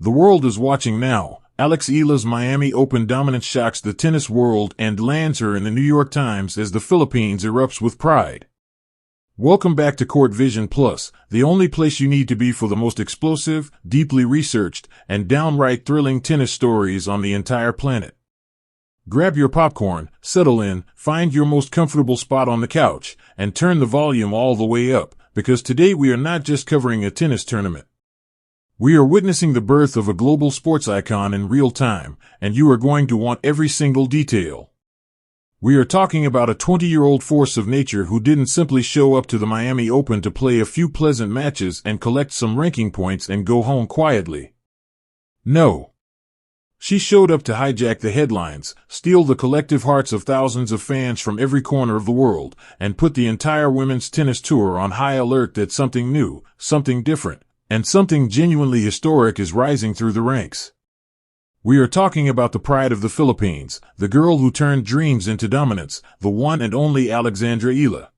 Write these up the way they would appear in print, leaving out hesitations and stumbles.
The world is watching now. Alex Eala's Miami Open dominance shocks the tennis world and lands her in the New York Times as the Philippines erupts with pride. Welcome back to Court Vision Plus, the only place you need to be for the most explosive, deeply researched, and downright thrilling tennis stories on the entire planet. Grab your popcorn, settle in, find your most comfortable spot on the couch, and turn the volume all the way up, because today we are not just covering a tennis tournament. We are witnessing the birth of a global sports icon in real time, and you are going to want every single detail. We are talking about a 20-year-old force of nature who didn't simply show up to the Miami Open to play a few pleasant matches and collect some ranking points and go home quietly. No. She showed up to hijack the headlines, steal the collective hearts of thousands of fans from every corner of the world, and put the entire women's tennis tour on high alert that something new, something different, and something genuinely historic is rising through the ranks. We are talking about the pride of the Philippines, the girl who turned dreams into dominance, the one and only Alexandra Eala.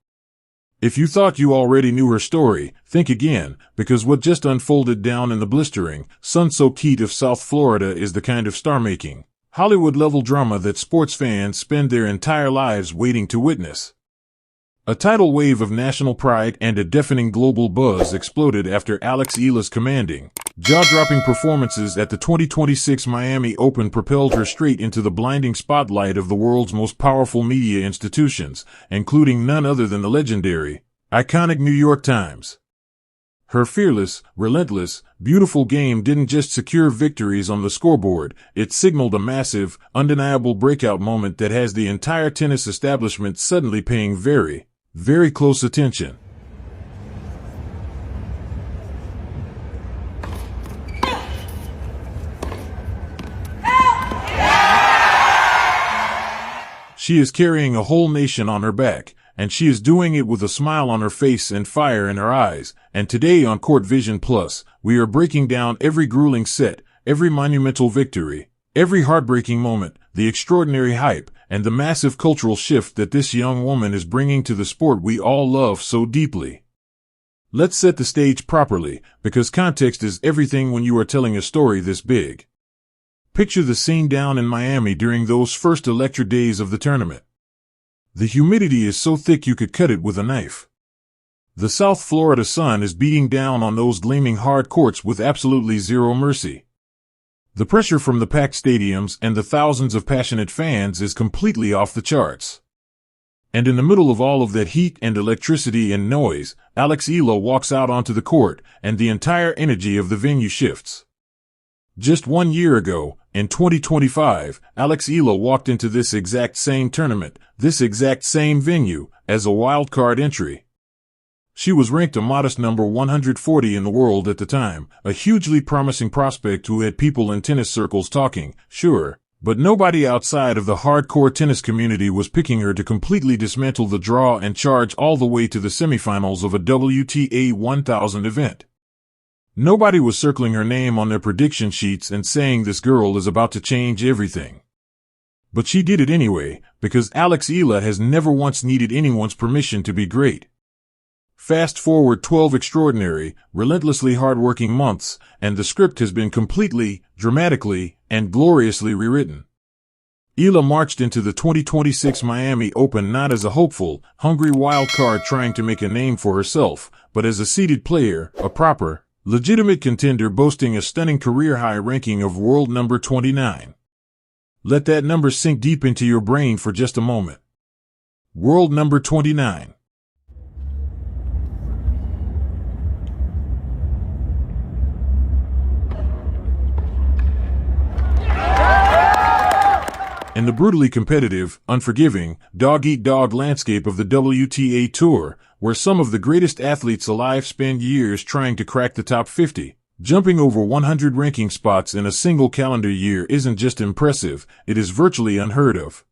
If you thought you already knew her story, think again, because what just unfolded down in the blistering, sun-soaked heat of South Florida is the kind of star-making, Hollywood-level drama that sports fans spend their entire lives waiting to witness. A tidal wave of national pride and a deafening global buzz exploded after Alex Eala's commanding, jaw-dropping performances at the 2026 Miami Open propelled her straight into the blinding spotlight of the world's most powerful media institutions, including none other than the legendary, iconic New York Times. Her fearless, relentless, beautiful game didn't just secure victories on the scoreboard, it signaled a massive, undeniable breakout moment that has the entire tennis establishment suddenly paying very close attention. She is carrying a whole nation on her back, and she is doing it with a smile on her face and fire in her eyes. And today on Court Vision Plus, we are breaking down every grueling set, every monumental victory, every heartbreaking moment, the extraordinary hype, and the massive cultural shift that this young woman is bringing to the sport we all love so deeply. Let's set the stage properly, because context is everything when you are telling a story this big. Picture the scene down in Miami during those first electric days of the tournament. The humidity is so thick you could cut it with a knife. The South Florida sun is beating down on those gleaming hard courts with absolutely zero mercy. The pressure from the packed stadiums and the thousands of passionate fans is completely off the charts. And in the middle of all of that heat and electricity and noise, Alex Eala walks out onto the court, and the entire energy of the venue shifts. Just 1 year ago, in 2025, Alex Eala walked into this exact same tournament, this exact same venue, as a wildcard entry. She was ranked a modest number 140 in the world at the time, a hugely promising prospect who had people in tennis circles talking, sure, but nobody outside of the hardcore tennis community was picking her to completely dismantle the draw and charge all the way to the semifinals of a WTA 1000 event. Nobody was circling her name on their prediction sheets and saying this girl is about to change everything. But she did it anyway, because Alex Eala has never once needed anyone's permission to be great. Fast forward 12 extraordinary, relentlessly hard-working months, and the script has been completely, dramatically, and gloriously rewritten. Eala marched into the 2026 Miami Open not as a hopeful, hungry wild card trying to make a name for herself, but as a seeded player, a proper, legitimate contender boasting a stunning career-high ranking of world number 29. Let that number sink deep into your brain for just a moment. World number 29. In the brutally competitive, unforgiving, dog-eat-dog landscape of the WTA Tour, where some of the greatest athletes alive spend years trying to crack the top 50, jumping over 100 ranking spots in a single calendar year isn't just impressive, it is virtually unheard of.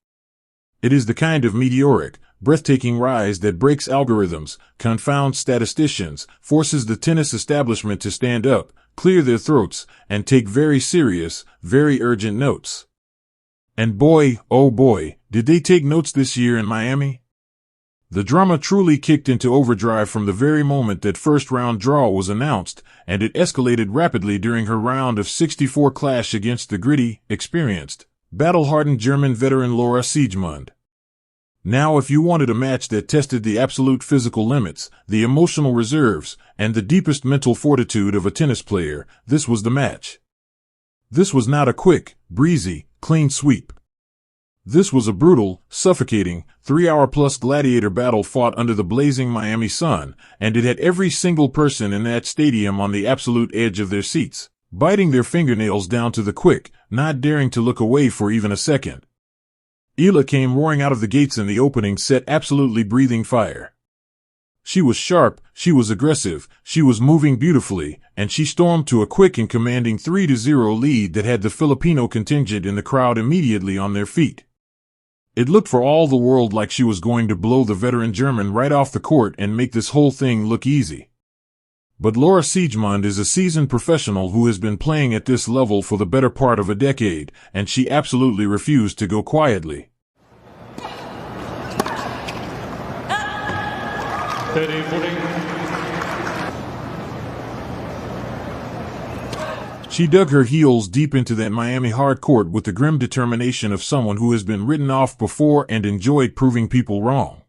It is the kind of meteoric, breathtaking rise that breaks algorithms, confounds statisticians, forces the tennis establishment to stand up, clear their throats, and take very serious, very urgent notes. And boy, oh boy, did they take notes this year in Miami? The drama truly kicked into overdrive from the very moment that first round draw was announced, and it escalated rapidly during her round of 64 clash against the gritty, experienced, battle-hardened German veteran Laura Siegemund. Now if you wanted a match that tested the absolute physical limits, the emotional reserves, and the deepest mental fortitude of a tennis player, this was the match. This was not a quick, breezy, clean sweep. This was a brutal, suffocating, 3-hour-plus gladiator battle fought under the blazing Miami sun, and it had every single person in that stadium on the absolute edge of their seats, biting their fingernails down to the quick, not daring to look away for even a second. Eala came roaring out of the gates in the opening set, absolutely breathing fire. She was sharp, she was aggressive, she was moving beautifully, and she stormed to a quick and commanding 3-0 lead that had the Filipino contingent in the crowd immediately on their feet. It looked for all the world like she was going to blow the veteran German right off the court and make this whole thing look easy. But Laura Siegemund is a seasoned professional who has been playing at this level for the better part of a decade, and she absolutely refused to go quietly. She dug her heels deep into that Miami hard court with the grim determination of someone who has been written off before and enjoyed proving people wrong.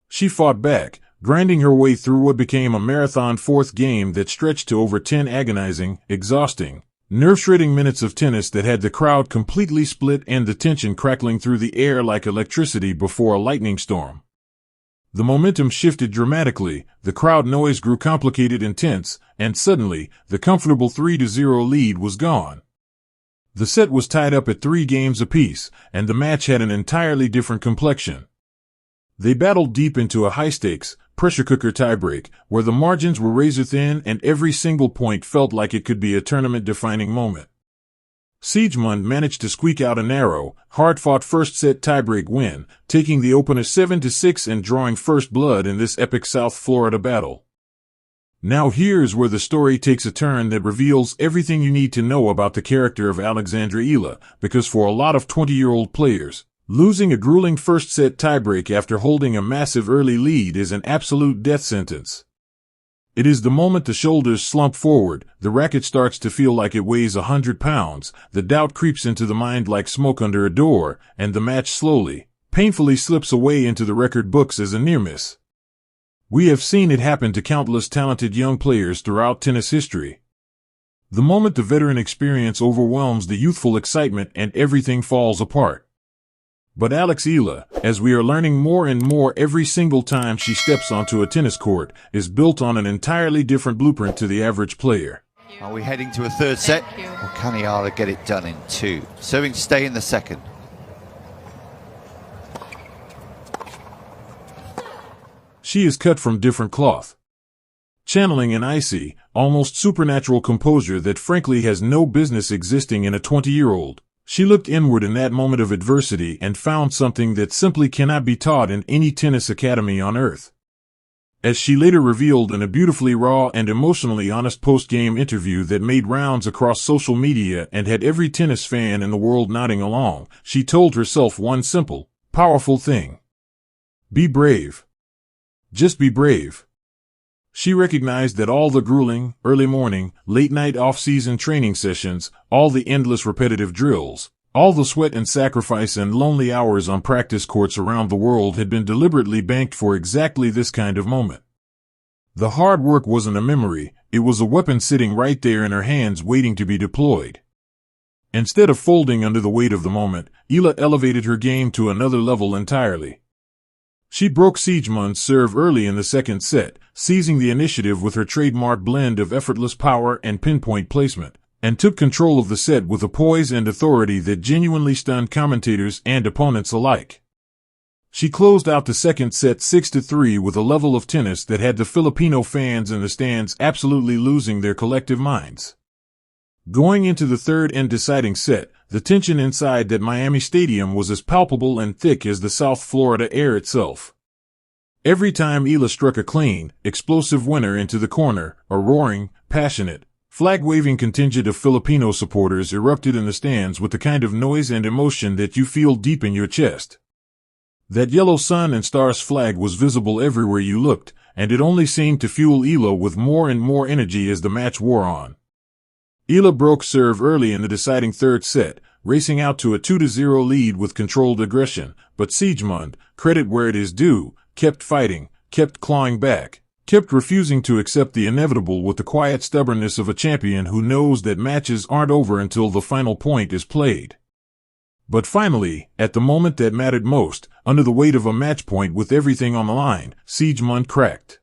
She fought back, grinding her way through what became a marathon fourth game that stretched to over 10 agonizing, exhausting, nerve-shredding minutes of tennis that had the crowd completely split and the tension crackling through the air like electricity before a lightning storm. The momentum shifted dramatically, the crowd noise grew complicated and tense, and suddenly, the comfortable 3-0 lead was gone. The set was tied up at 3 games apiece, and the match had an entirely different complexion. They battled deep into a high-stakes, pressure cooker tiebreak, where the margins were razor-thin and every single point felt like it could be a tournament-defining moment. Siegemund managed to squeak out a narrow, hard-fought first-set tiebreak win, taking the opener 7-6 and drawing first blood in this epic South Florida battle. Now here's where the story takes a turn that reveals everything you need to know about the character of Alexandra Eala, because for a lot of 20-year-old players, losing a grueling first-set tiebreak after holding a massive early lead is an absolute death sentence. It is the moment the shoulders slump forward, the racket starts to feel like it weighs 100 pounds, the doubt creeps into the mind like smoke under a door, and the match slowly, painfully slips away into the record books as a near miss. We have seen it happen to countless talented young players throughout tennis history. The moment the veteran experience overwhelms the youthful excitement and everything falls apart. But Alex Eala, as we are learning more and more every single time she steps onto a tennis court, is built on an entirely different blueprint to the average player. Are we heading to a third set? Or can Eala get it done in 2? Serving to stay in the second. She is cut from different cloth, channeling an icy, almost supernatural composure that frankly has no business existing in a 20-year-old. She looked inward in that moment of adversity and found something that simply cannot be taught in any tennis academy on earth. As she later revealed in a beautifully raw and emotionally honest post-game interview that made rounds across social media and had every tennis fan in the world nodding along, she told herself one simple, powerful thing. Be brave. Just be brave. She recognized that all the grueling, early morning, late-night off-season training sessions, all the endless repetitive drills, all the sweat and sacrifice and lonely hours on practice courts around the world had been deliberately banked for exactly this kind of moment. The hard work wasn't a memory, it was a weapon sitting right there in her hands waiting to be deployed. Instead of folding under the weight of the moment, Eala elevated her game to another level entirely. She broke Siegemund's serve early in the second set, seizing the initiative with her trademark blend of effortless power and pinpoint placement, and took control of the set with a poise and authority that genuinely stunned commentators and opponents alike. She closed out the second set 6-3 with a level of tennis that had the Filipino fans in the stands absolutely losing their collective minds. Going into the third and deciding set, the tension inside that Miami stadium was as palpable and thick as the South Florida air itself. Every time Eala struck a clean, explosive winner into the corner, a roaring, passionate, flag-waving contingent of Filipino supporters erupted in the stands with the kind of noise and emotion that you feel deep in your chest. That yellow sun and stars flag was visible everywhere you looked, and it only seemed to fuel Eala with more and more energy as the match wore on. Eala broke serve early in the deciding third set, racing out to a 2-0 lead with controlled aggression, but Siegmund, credit where it is due, kept fighting, kept clawing back, kept refusing to accept the inevitable with the quiet stubbornness of a champion who knows that matches aren't over until the final point is played. But finally, at the moment that mattered most, under the weight of a match point with everything on the line, Siegmund cracked.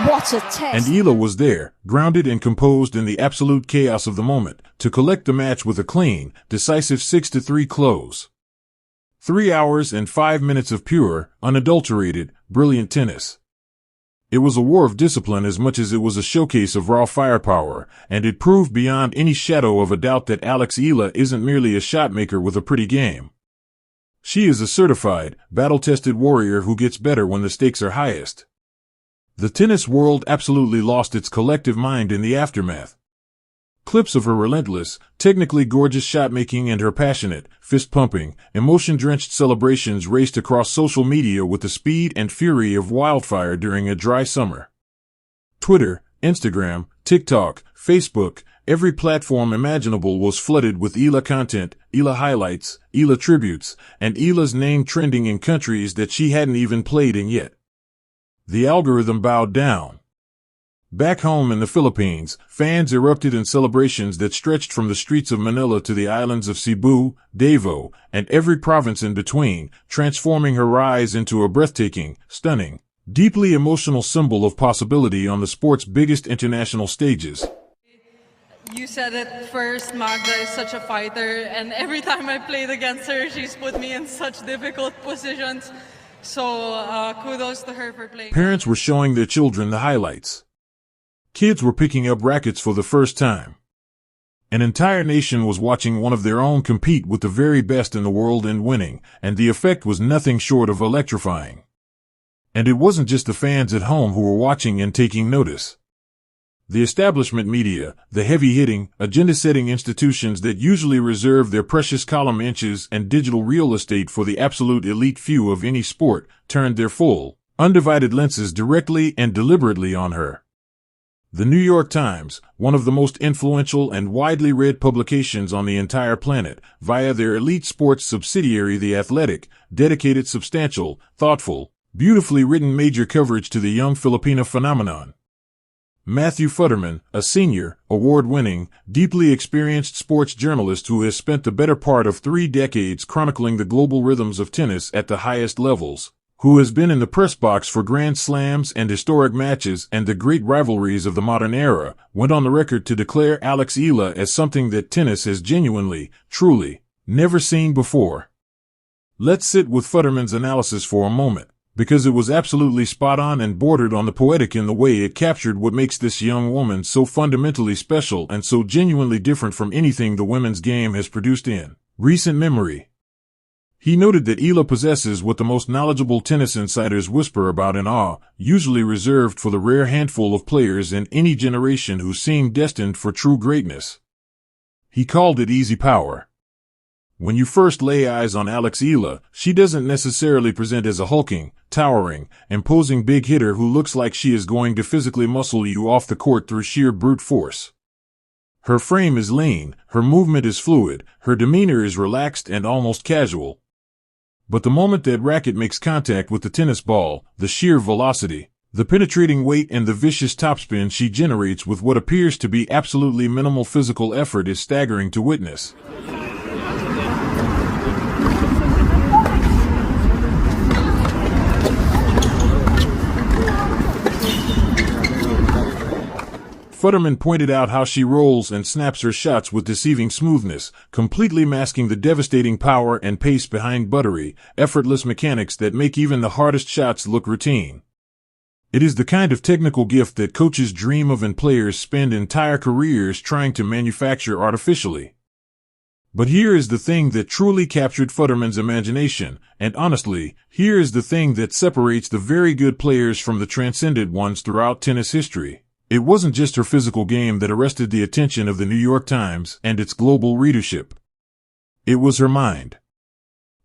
What a test! And Eala was there, grounded and composed in the absolute chaos of the moment, to collect the match with a clean, decisive 6-3 close. 3 hours and 5 minutes of pure, unadulterated, brilliant tennis. It was a war of discipline as much as it was a showcase of raw firepower, and it proved beyond any shadow of a doubt that Alex Eala isn't merely a shotmaker with a pretty game. She is a certified, battle-tested warrior who gets better when the stakes are highest. The tennis world absolutely lost its collective mind in the aftermath. Clips of her relentless, technically gorgeous shot-making and her passionate, fist-pumping, emotion-drenched celebrations raced across social media with the speed and fury of wildfire during a dry summer. Twitter, Instagram, TikTok, Facebook, every platform imaginable was flooded with Eala content, Eala highlights, Eala tributes, and Eala's name trending in countries that she hadn't even played in yet. The algorithm bowed down. Back home in the Philippines, fans erupted in celebrations that stretched from the streets of Manila to the islands of Cebu, Davao, and every province in between, transforming her rise into a breathtaking, stunning, deeply emotional symbol of possibility on the sport's biggest international stages. You said it first, Magda is such a fighter, and every time I played against her, she's put me in such difficult positions. So kudos to her for playing. Parents were showing their children the highlights. Kids were picking up rackets for the first time. An entire nation was watching one of their own compete with the very best in the world and winning, and the effect was nothing short of electrifying. And it wasn't just the fans at home who were watching and taking notice. The establishment media, the heavy-hitting, agenda-setting institutions that usually reserve their precious column inches and digital real estate for the absolute elite few of any sport, turned their full, undivided lenses directly and deliberately on her. The New York Times, one of the most influential and widely read publications on the entire planet, via their elite sports subsidiary The Athletic, dedicated substantial, thoughtful, beautifully written major coverage to the young Filipina phenomenon. Matthew Futterman, a senior, award-winning, deeply experienced sports journalist who has spent the better part of 3 decades chronicling the global rhythms of tennis at the highest levels, who has been in the press box for Grand Slams and historic matches and the great rivalries of the modern era, went on the record to declare Alex Eala as something that tennis has genuinely, truly, never seen before. Let's sit with Futterman's analysis for a moment, because it was absolutely spot on and bordered on the poetic in the way it captured what makes this young woman so fundamentally special and so genuinely different from anything the women's game has produced in recent memory. He noted that Eala possesses what the most knowledgeable tennis insiders whisper about in awe, usually reserved for the rare handful of players in any generation who seem destined for true greatness. He called it easy power. When you first lay eyes on Alex Eala, she doesn't necessarily present as a hulking, towering, imposing big hitter who looks like she is going to physically muscle you off the court through sheer brute force. Her frame is lean, her movement is fluid, her demeanor is relaxed and almost casual. But the moment that racket makes contact with the tennis ball, the sheer velocity, the penetrating weight and the vicious topspin she generates with what appears to be absolutely minimal physical effort is staggering to witness. Futterman pointed out how she rolls and snaps her shots with deceiving smoothness, completely masking the devastating power and pace behind buttery, effortless mechanics that make even the hardest shots look routine. It is the kind of technical gift that coaches dream of and players spend entire careers trying to manufacture artificially. But here is the thing that truly captured Futterman's imagination, and honestly, here is the thing that separates the very good players from the transcended ones throughout tennis history. It wasn't just her physical game that arrested the attention of the New York Times and its global readership. It was her mind.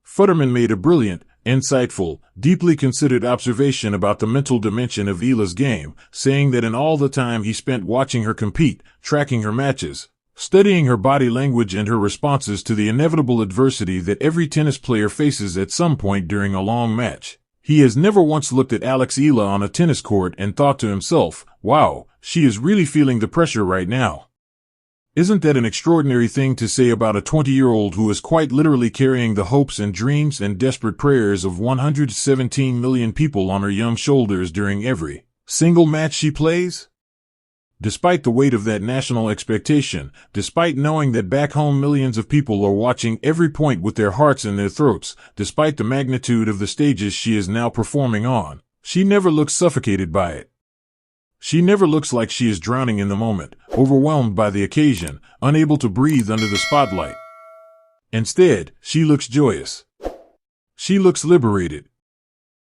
Futterman made a brilliant, insightful, deeply considered observation about the mental dimension of Eala's game, saying that in all the time he spent watching her compete, tracking her matches, studying her body language and her responses to the inevitable adversity that every tennis player faces at some point during a long match, he has never once looked at Alex Eala on a tennis court and thought to himself, wow, she is really feeling the pressure right now. Isn't that an extraordinary thing to say about a 20-year-old who is quite literally carrying the hopes and dreams and desperate prayers of 117 million people on her young shoulders during every single match she plays? Despite the weight of that national expectation, despite knowing that back home millions of people are watching every point with their hearts in their throats, despite the magnitude of the stages she is now performing on, she never looks suffocated by it. She never looks like she is drowning in the moment, overwhelmed by the occasion, unable to breathe under the spotlight. Instead, she looks joyous. She looks liberated.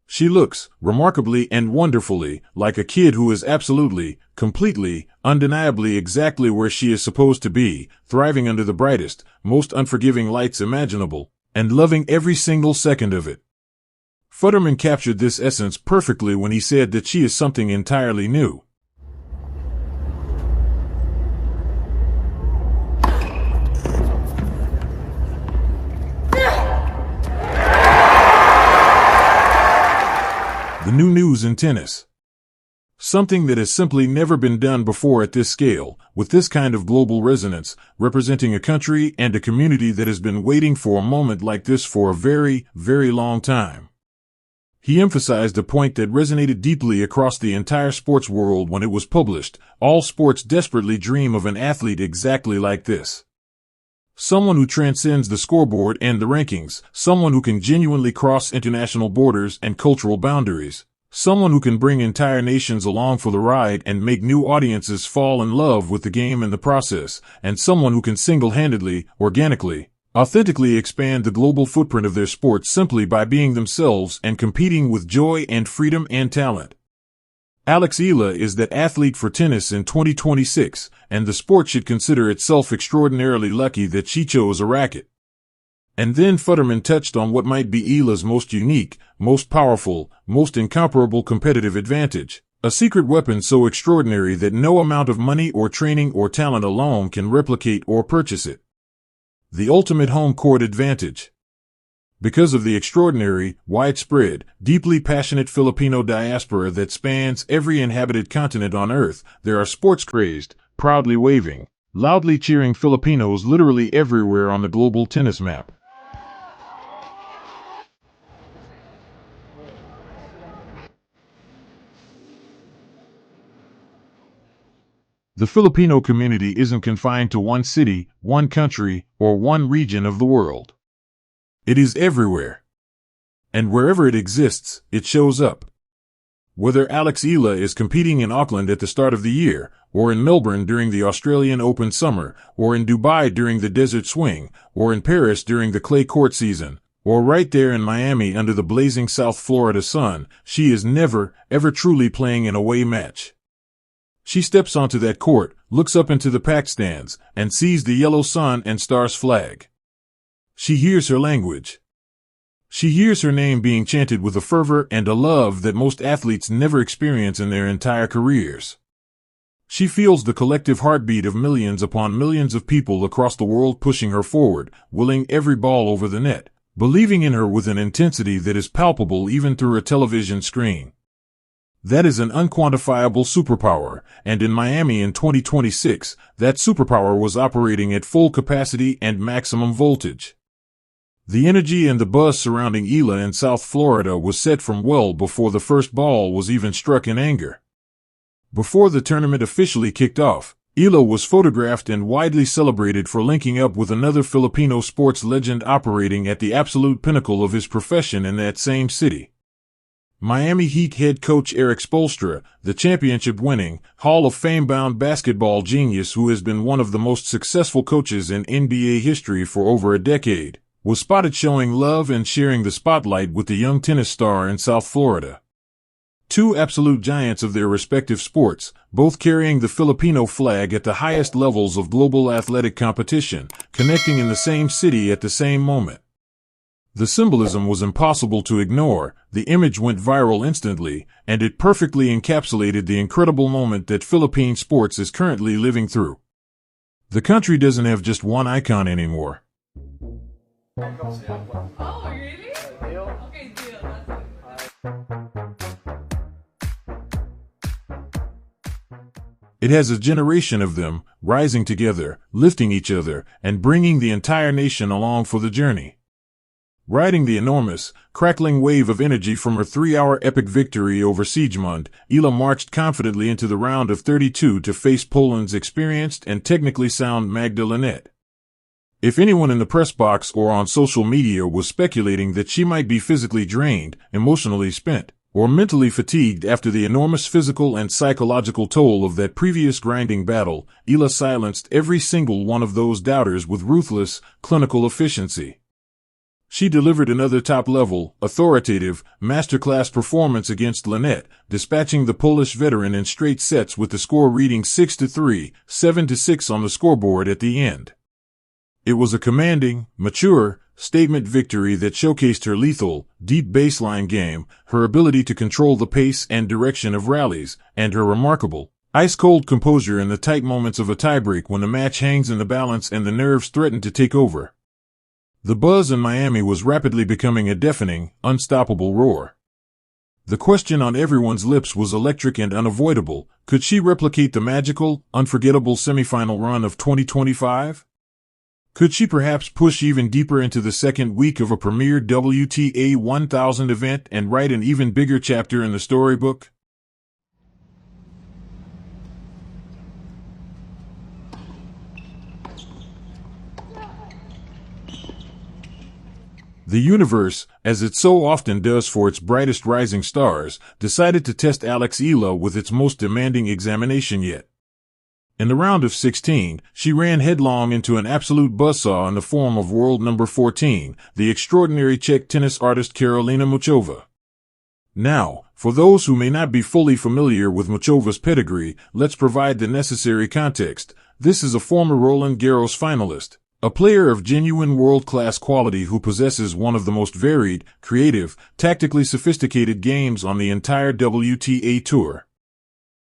She looks, remarkably and wonderfully, like a kid who is absolutely, completely, undeniably exactly where she is supposed to be, thriving under the brightest, most unforgiving lights imaginable, and loving every single second of it. Futterman captured this essence perfectly when he said that she is something entirely new. The new news in tennis. Something that has simply never been done before at this scale, with this kind of global resonance, representing a country and a community that has been waiting for a moment like this for a very, very long time. He emphasized a point that resonated deeply across the entire sports world when it was published. All sports desperately dream of an athlete exactly like this. Someone who transcends the scoreboard and the rankings, someone who can genuinely cross international borders and cultural boundaries, someone who can bring entire nations along for the ride and make new audiences fall in love with the game in the process, and someone who can single-handedly, organically, authentically expand the global footprint of their sport simply by being themselves and competing with joy and freedom and talent. Alex Eala is that athlete for tennis in 2026, and the sport should consider itself extraordinarily lucky that she chose a racket. And then Futterman touched on what might be Eala's most unique, most powerful, most incomparable competitive advantage, a secret weapon so extraordinary that no amount of money or training or talent alone can replicate or purchase it. The ultimate home court advantage. Because of the extraordinary, widespread, deeply passionate Filipino diaspora that spans every inhabited continent on Earth, there are sports-crazed, proudly waving, loudly cheering Filipinos literally everywhere on the global tennis map. The Filipino community isn't confined to one city, one country, or one region of the world. It is everywhere. And wherever it exists, it shows up. Whether Alex Eala is competing in Auckland at the start of the year, or in Melbourne during the Australian Open summer, or in Dubai during the Desert Swing, or in Paris during the clay court season, or right there in Miami under the blazing South Florida sun, she is never, ever truly playing an away match. She steps onto that court, looks up into the packed stands, and sees the yellow sun and stars flag. She hears her language. She hears her name being chanted with a fervor and a love that most athletes never experience in their entire careers. She feels the collective heartbeat of millions upon millions of people across the world pushing her forward, willing every ball over the net, believing in her with an intensity that is palpable even through a television screen. That is an unquantifiable superpower, and in Miami in 2026, that superpower was operating at full capacity and maximum voltage. The energy and the buzz surrounding Eala in South Florida was set from well before the first ball was even struck in anger. Before the tournament officially kicked off, Eala was photographed and widely celebrated for linking up with another Filipino sports legend operating at the absolute pinnacle of his profession in that same city. Miami Heat head coach Erik Spoelstra, the championship-winning, Hall of Fame-bound basketball genius who has been one of the most successful coaches in NBA history for over a decade, was spotted showing love and sharing the spotlight with the young tennis star in South Florida. Two absolute giants of their respective sports, both carrying the Filipino flag at the highest levels of global athletic competition, connecting in the same city at the same moment. The symbolism was impossible to ignore, the image went viral instantly, and it perfectly encapsulated the incredible moment that Philippine sports is currently living through. The country doesn't have just one icon anymore. Oh, really? Okay, deal. It has a generation of them, rising together, lifting each other, and bringing the entire nation along for the journey. Riding the enormous, crackling wave of energy from her 3-hour epic victory over Siegmund, Eala marched confidently into the round of 32 to face Poland's experienced and technically sound Magda Linette. If anyone in the press box or on social media was speculating that she might be physically drained, emotionally spent, or mentally fatigued after the enormous physical and psychological toll of that previous grinding battle, Eala silenced every single one of those doubters with ruthless, clinical efficiency. She delivered another top-level, authoritative, masterclass performance against Linette, dispatching the Polish veteran in straight sets with the score reading 6-3, 7-6 on the scoreboard at the end. It was a commanding, mature, statement victory that showcased her lethal, deep baseline game, her ability to control the pace and direction of rallies, and her remarkable, ice-cold composure in the tight moments of a tiebreak when the match hangs in the balance and the nerves threaten to take over. The buzz in Miami was rapidly becoming a deafening, unstoppable roar. The question on everyone's lips was electric and unavoidable: could she replicate the magical, unforgettable semifinal run of 2025? Could she perhaps push even deeper into the second week of a premier WTA 1000 event and write an even bigger chapter in the storybook? The universe, as it so often does for its brightest rising stars, decided to test Alex Eala with its most demanding examination yet. In the round of 16, she ran headlong into an absolute buzzsaw in the form of world number 14, the extraordinary Czech tennis artist Karolina Muchova. Now, for those who may not be fully familiar with Muchova's pedigree, let's provide the necessary context. This is a former Roland Garros finalist, a player of genuine world-class quality who possesses one of the most varied, creative, tactically sophisticated games on the entire WTA Tour.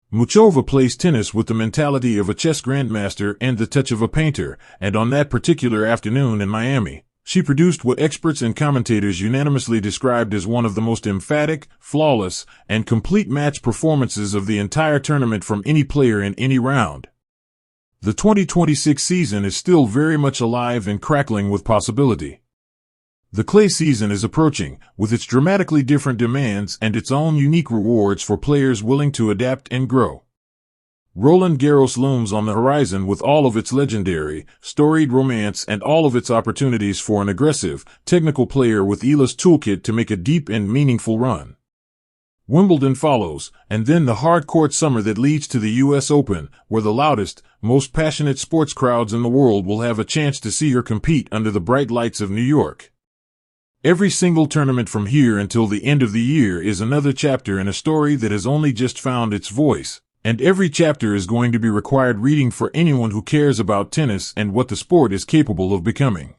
Muchova plays tennis with the mentality of a chess grandmaster and the touch of a painter, and on that particular afternoon in Miami, she produced what experts and commentators unanimously described as one of the most emphatic, flawless, and complete match performances of the entire tournament from any player in any round. The 2026 season is still very much alive and crackling with possibility. The clay season is approaching, with its dramatically different demands and its own unique rewards for players willing to adapt and grow. Roland Garros looms on the horizon with all of its legendary, storied romance and all of its opportunities for an aggressive, technical player with Eala's toolkit to make a deep and meaningful run. Wimbledon follows, and then the hard-court summer that leads to the U.S. Open, where the loudest, most passionate sports crowds in the world will have a chance to see her compete under the bright lights of New York. Every single tournament from here until the end of the year is another chapter in a story that has only just found its voice, and every chapter is going to be required reading for anyone who cares about tennis and what the sport is capable of becoming.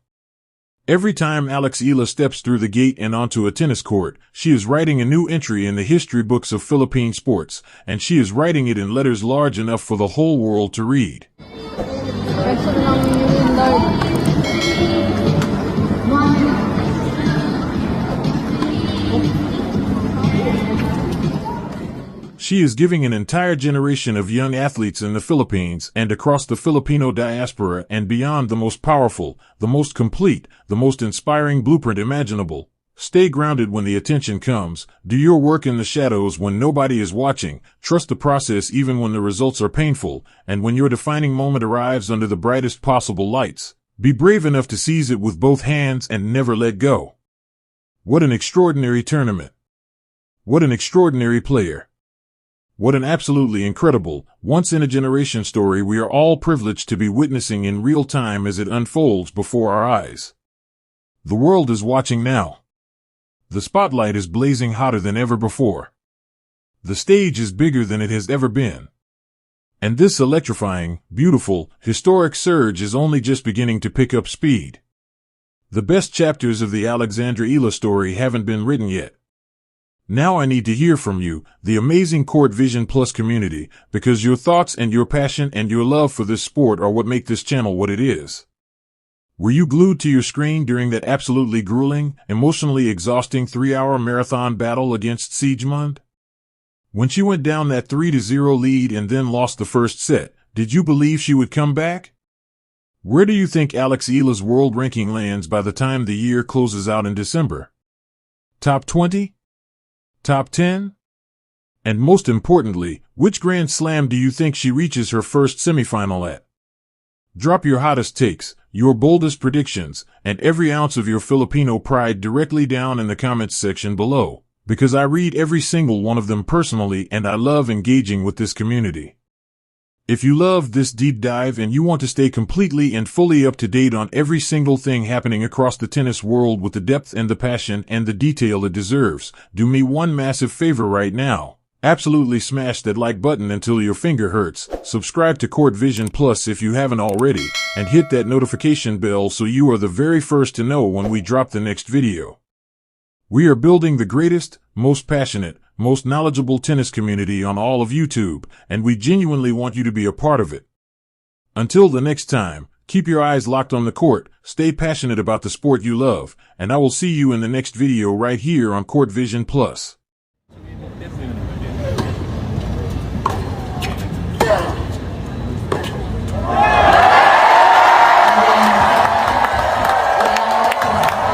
Every time Alex Eala steps through the gate and onto a tennis court, she is writing a new entry in the history books of Philippine sports, and she is writing it in letters large enough for the whole world to read. She is giving an entire generation of young athletes in the Philippines and across the Filipino diaspora and beyond the most powerful, the most complete, the most inspiring blueprint imaginable. Stay grounded when the attention comes, do your work in the shadows when nobody is watching, trust the process even when the results are painful, and when your defining moment arrives under the brightest possible lights, be brave enough to seize it with both hands and never let go. What an extraordinary tournament. What an extraordinary player. What an absolutely incredible, once-in-a-generation story we are all privileged to be witnessing in real time as it unfolds before our eyes. The world is watching now. The spotlight is blazing hotter than ever before. The stage is bigger than it has ever been. And this electrifying, beautiful, historic surge is only just beginning to pick up speed. The best chapters of the Alexandra Eala story haven't been written yet. Now I need to hear from you, the amazing Court Vision Plus community, because your thoughts and your passion and your love for this sport are what make this channel what it is. Were you glued to your screen during that absolutely grueling, emotionally exhausting 3-hour marathon battle against Siegemund? When she went down that 3-0 lead and then lost the first set, did you believe she would come back? Where do you think Alex Eala's world ranking lands by the time the year closes out in December? Top 20? Top 10? And most importantly, which Grand Slam do you think she reaches her first semifinal at? Drop your hottest takes, your boldest predictions, and every ounce of your Filipino pride directly down in the comments section below, because I read every single one of them personally and I love engaging with this community. If you loved this deep dive and you want to stay completely and fully up to date on every single thing happening across the tennis world with the depth and the passion and the detail it deserves, do me one massive favor right now. Absolutely smash that like button until your finger hurts, subscribe to Court Vision Plus if you haven't already, and hit that notification bell so you are the very first to know when we drop the next video. We are building the greatest, most passionate, most knowledgeable tennis community on all of YouTube, and we genuinely want you to be a part of it. Until the next time, keep your eyes locked on the court, stay passionate about the sport you love, and I will see you in the next video right here on Court Vision Plus.